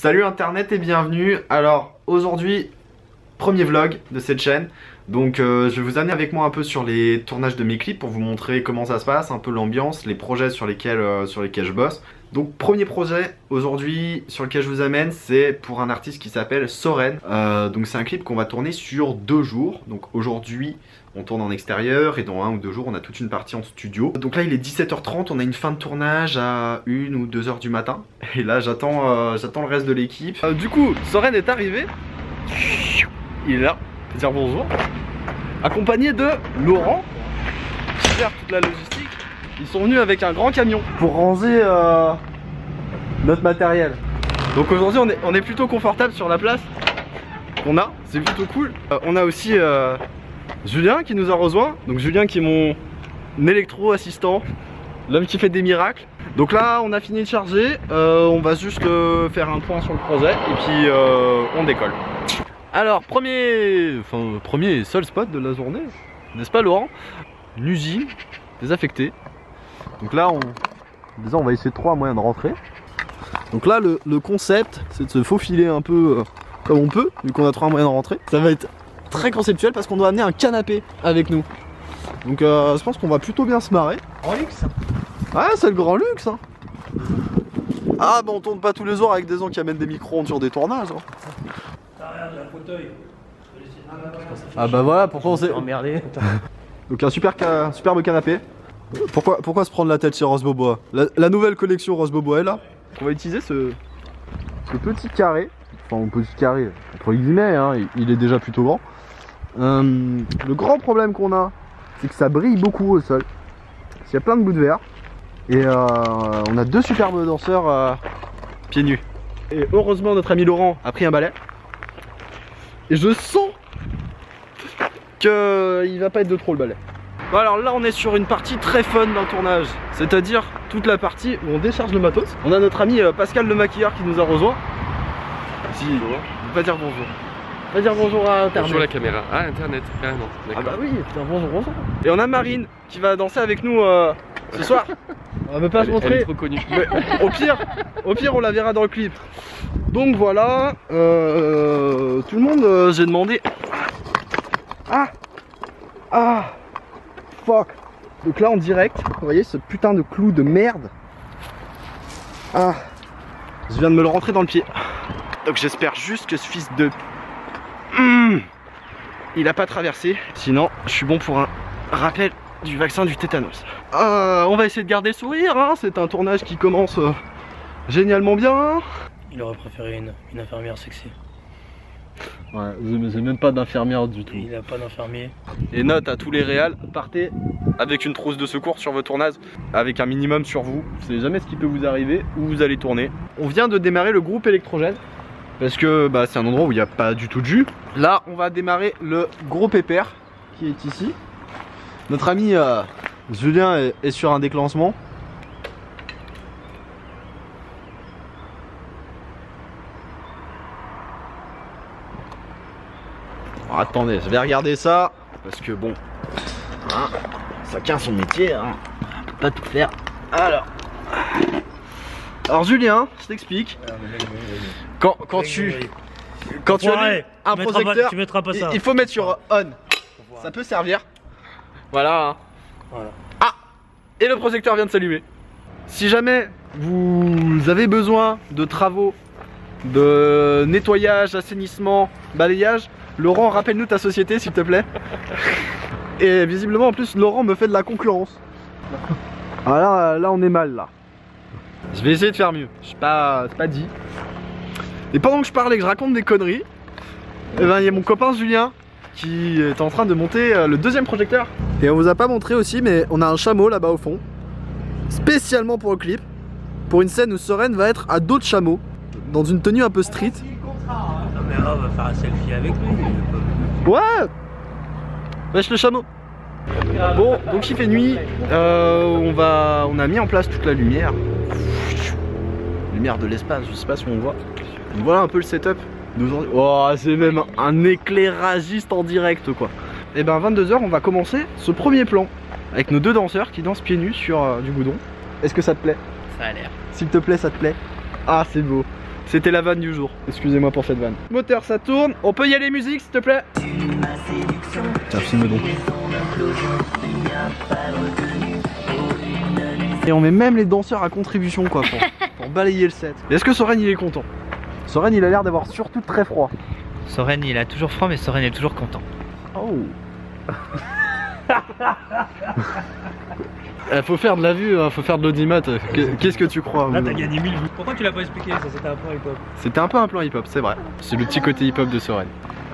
Salut internet et bienvenue. Alors aujourd'hui, premier vlog de cette chaîne. Donc je vais vous amener avec moi un peu sur les tournages de mes clips pour vous montrer comment ça se passe, un peu l'ambiance, les projets sur lesquels je bosse. Donc premier projet aujourd'hui sur lequel je vous amène, c'est pour un artiste qui s'appelle Soren. Donc c'est un clip qu'on va tourner sur 2 jours. Donc aujourd'hui on tourne en extérieur et dans 1 ou 2 jours on a toute une partie en studio. Donc là il est 17h30, on a une fin de tournage à 1 ou 2 h du matin. Et là j'attends le reste de l'équipe. Du coup Soren est arrivé. Il est là, je vais dire bonjour. Accompagné de Laurent qui gère toute la logistique. Ils sont venus avec un grand camion pour ranger notre matériel. Donc aujourd'hui on est plutôt confortable sur la place qu'on a, c'est plutôt cool. On a aussi Julien qui nous a rejoint. Donc Julien qui est mon électro-assistant, l'homme qui fait des miracles. Donc là on a fini de charger, on va juste faire un point sur le projet et puis on décolle. Alors premier et seul spot de la journée, n'est-ce pas Laurent? Une usine désaffectée. Donc là déjà on va essayer de trouver un moyen de rentrer. Donc là le concept c'est de se faufiler un peu comme on peut, vu qu'on a trouvé un moyen de rentrer. Ça va être très conceptuel parce qu'on doit amener un canapé avec nous. Donc je pense qu'on va plutôt bien se marrer. Grand luxe. Ouais, c'est le grand luxe hein. Ah bah on tourne pas tous les jours avec des gens qui amènent des micro-ondes sur des tournages hein. Regarde la fauteuil. Ah bah voilà, pourquoi on s'est emmerdé. Donc un superbe canapé. Pourquoi se prendre la tête chez Rose Bobois? La nouvelle collection Rose Bobois est là. On va utiliser ce petit carré. Enfin petit carré entre guillemets hein, il est déjà plutôt grand. Le grand problème qu'on a, c'est que ça brille beaucoup au sol. Il y a plein de bouts de verre. Et on a 2 superbes danseurs pieds nus. Et heureusement notre ami Laurent a pris un balai. Et je sens qu'il va pas être de trop le balai. Bon alors là on est sur une partie très fun d'un tournage. C'est-à-dire toute la partie où on décharge le matos. On a notre ami Pascal le maquilleur qui nous a rejoint. Si, va dire bonjour. Va dire bonjour à internet. Bonjour la caméra. Ah internet, carrément. Ah bah oui, putain, bonjour. Et on a Marine qui va danser avec nous ce soir. On va pas se montrer. Elle est trop connue. Mais au pire on la verra dans le clip. Donc voilà, tout le monde j'ai demandé. Ah fuck. Donc là en direct, vous voyez ce putain de clou de merde. Ah, je viens de me le rentrer dans le pied. Donc j'espère juste que ce fils de il a pas traversé. Sinon je suis bon pour un rappel du vaccin du tétanos. On va essayer de garder le sourire hein. C'est un tournage qui commence génialement bien. Il aurait préféré une infirmière sexy. Ouais, j'ai même pas d'infirmière du tout. Il a pas d'infirmier. Et note à tous les réals, partez avec une trousse de secours sur vos tournages, avec un minimum sur vous. Vous savez jamais ce qui peut vous arriver, où vous allez tourner. On vient de démarrer le groupe électrogène, parce que bah, c'est un endroit où il n'y a pas du tout de jus. Là, on va démarrer le gros pépère, qui est ici. Notre ami Julien est sur un déclenchement. Oh, attendez, je vais regarder ça parce que bon, hein, chacun son métier, hein, on peut pas tout faire. Alors Julien, je t'explique. Quand tu allumes un projecteur, tu mettras pas ça. Il faut mettre sur on. Ça peut servir. Voilà. Hein. Voilà. Ah, et le projecteur vient de s'allumer. Si jamais vous avez besoin de travaux, de nettoyage, assainissement, balayage, Laurent, rappelle-nous ta société s'il te plaît. Et visiblement en plus Laurent me fait de la concurrence. Ah là on est mal là. Je vais essayer de faire mieux. C'est pas dit. Et pendant que je parle et que je raconte des conneries, eh ben il y a mon copain Julien qui est en train de monter le 2e projecteur. Et on vous a pas montré aussi, mais on a un chameau là-bas au fond, spécialement pour le clip, pour une scène où Soren va être à dos de chameau, dans une tenue un peu street. Non mais là, on va faire un selfie avec lui. Ouais. Wesh le chameau. Bon, donc il fait nuit, on a mis en place toute la lumière. Lumière de l'espace, je sais pas si on voit. Donc voilà un peu le setup. Oh, c'est même un éclairagiste en direct quoi. Et ben 22 h on va commencer ce premier plan avec nos 2 danseurs qui dansent pieds nus sur du goudron. Est-ce que ça te plaît? Ça a l'air. S'il te plaît, ça te plaît? Ah c'est beau. C'était la vanne du jour. Excusez-moi pour cette vanne. Moteur, ça tourne. On peut y aller musique, s'il te plaît? Tiens, filme donc. Et on met même les danseurs à contribution quoi pour balayer le set. Est-ce que Soren il est content? Soren il a l'air d'avoir surtout très froid. Soren il a toujours froid mais Soren est toujours content. Oh. Faut faire de la vue, hein, faut faire de l'audimat. Qu'est-ce que tu crois? Là t'as gagné 1000 vues. Pourquoi tu l'as pas expliqué ça? C'était un plan hip-hop. C'était un peu un plan hip-hop, c'est vrai. C'est le petit côté hip-hop de Soren.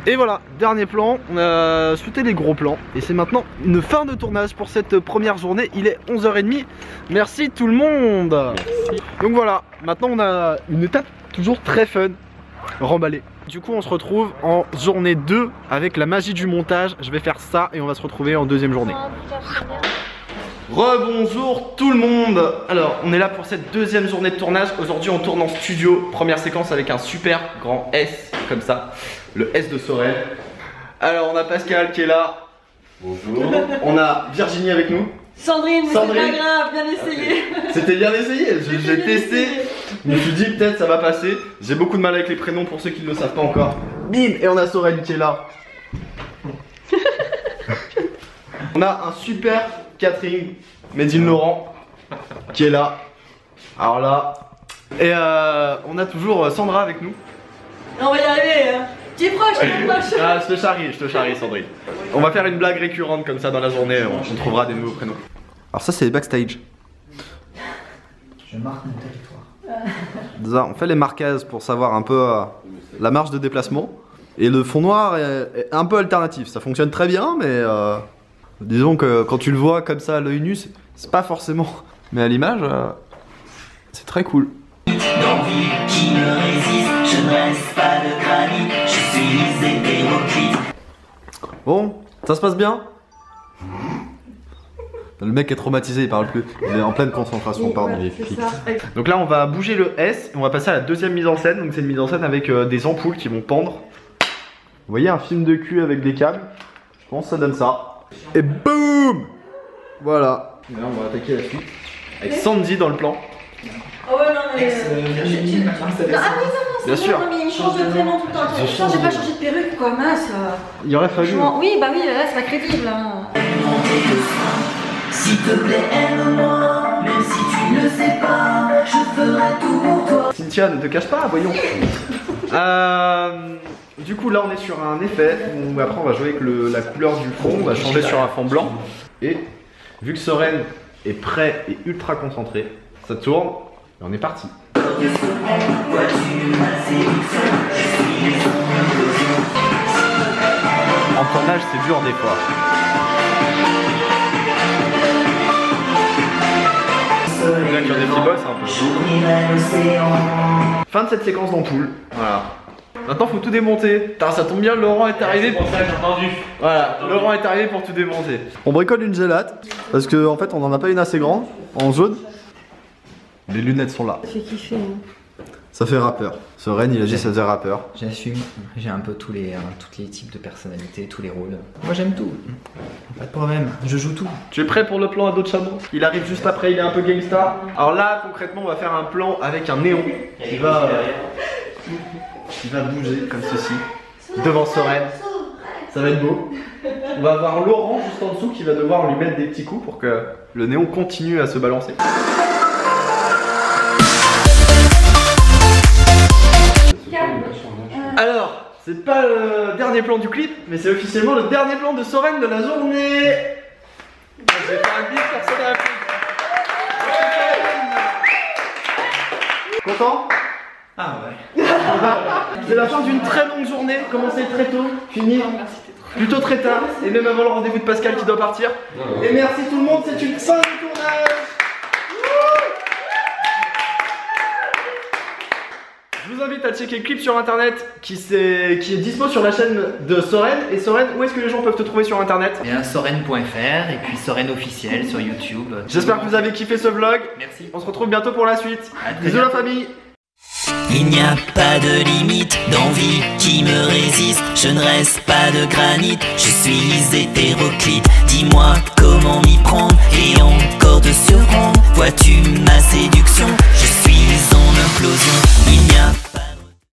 Et voilà, dernier plan, on a sauté les gros plans. Et c'est maintenant une fin de tournage pour cette première journée. Il est 11h30. Merci tout le monde. Merci. Donc voilà, maintenant on a une étape toujours très fun, remballée. Du coup on se retrouve en journée 2 avec la magie du montage. Je vais faire ça et on va se retrouver en deuxième journée. Rebonjour tout le monde. Alors on est là pour cette deuxième journée de tournage. Aujourd'hui on tourne en studio. Première séquence avec un super grand S comme ça. Le S de Soren. Alors on a Pascal qui est là. Bonjour. On a Virginie avec nous. Sandrine, mais c'est pas grave, bien essayé. C'était bien essayé, j'ai testé. Je me suis dit peut-être ça va passer. J'ai beaucoup de mal avec les prénoms pour ceux qui ne le savent pas encore. Bim. Et on a Soren qui est là. On a un super catering Made in Laurent qui est là. Alors là. Et on a toujours Sandra avec nous. On va y arriver hein. Tu es proche, Ah, je te charrie Sandrine. On va faire une blague récurrente comme ça dans la journée, on trouvera des nouveaux prénoms. Alors ça c'est les backstage. Je marque mon territoire. Ça, on fait les marquages pour savoir un peu la marge de déplacement. Et le fond noir est un peu alternatif, ça fonctionne très bien mais disons que quand tu le vois comme ça à l'œil nu, c'est pas forcément. Mais à l'image, c'est très cool. D'envie qui me résiste, je ne reste pas de granit, je suis hétéroclite. Bon, ça se passe bien? Le mec est traumatisé, il parle plus. Il est en pleine concentration, oui, pardon. Ouais, donc là on va bouger le S et on va passer à la deuxième mise en scène. Donc c'est une mise en scène avec des ampoules qui vont pendre. Vous voyez un film de cul avec des câbles. Je pense que ça donne ça. Et boum. Voilà. Et là on va attaquer la suite. Avec Sandy dans le plan. Oh ouais non mais... Ah oui non, bien sûr. Non mais il change de prénom tout le temps. Putain j'ai pas changé de perruque quoi, mince. Il aurait fallu. Oui bah oui là c'est pas crédible hein. S'il te plaît aime-moi, même si tu ne le sais pas, je ferai tout pour toi. Cynthia ne te cache pas, voyons. Du coup là on est sur un effet où après on va jouer avec la couleur du fond, on va changer sur un fond blanc. Et vu que Soren est prêt et ultra concentré, ça tourne et on est parti. En tournage c'est dur des fois. Il y a des petits boss un peu. Fin de cette séquence d'ampoule. Voilà. Maintenant faut tout démonter. Putain, ça tombe bien, Laurent est arrivé pour ça. Voilà, Laurent est arrivé pour tout démonter. On bricole une gélate parce que en fait on en a pas une assez grande en jaune. Les lunettes sont là. Ça fait kiffer. Hein. Ça fait rappeur. Soren il agit, ça faisait rappeur. J'assume, j'ai un peu tous les types de personnalités, tous les rôles. Moi j'aime tout. Pas de problème, je joue tout. Tu es prêt pour le plan à dos de chameau? Il arrive juste après, il est un peu gangsta. Alors là concrètement on va faire un plan avec un néon qui va bouger comme ceci devant Soren. Ça va être beau. On va avoir Laurent juste en dessous qui va devoir lui mettre des petits coups pour que le néon continue à se balancer. Alors, c'est pas le dernier plan du clip, mais c'est officiellement le dernier plan de Soren de la journée. Je vais faire un bif, personne n'a appris. Content? Ah ouais. C'est la fin d'une très longue journée, commencé très tôt, fini plutôt très tard, et même avant le rendez-vous de Pascal qui doit partir. Et merci tout le monde, c'est une fin de tournage. Je vous invite à checker le clip sur internet qui est dispo sur la chaîne de Soren. Et Soren, où est-ce que les gens peuvent te trouver sur internet? Bien soren.fr et puis Soren officiel sur YouTube. J'espère que vous avez kiffé ce vlog. Merci. On se retrouve bientôt pour la suite. Bisous la famille. Il n'y a pas de limite d'envie qui me résiste. Je ne reste pas de granit, je suis hétéroclite. Dis-moi comment m'y prendre et encore de surprendre. Vois-tu ma séduction? Je suis suis en implosion. Il n'y a pas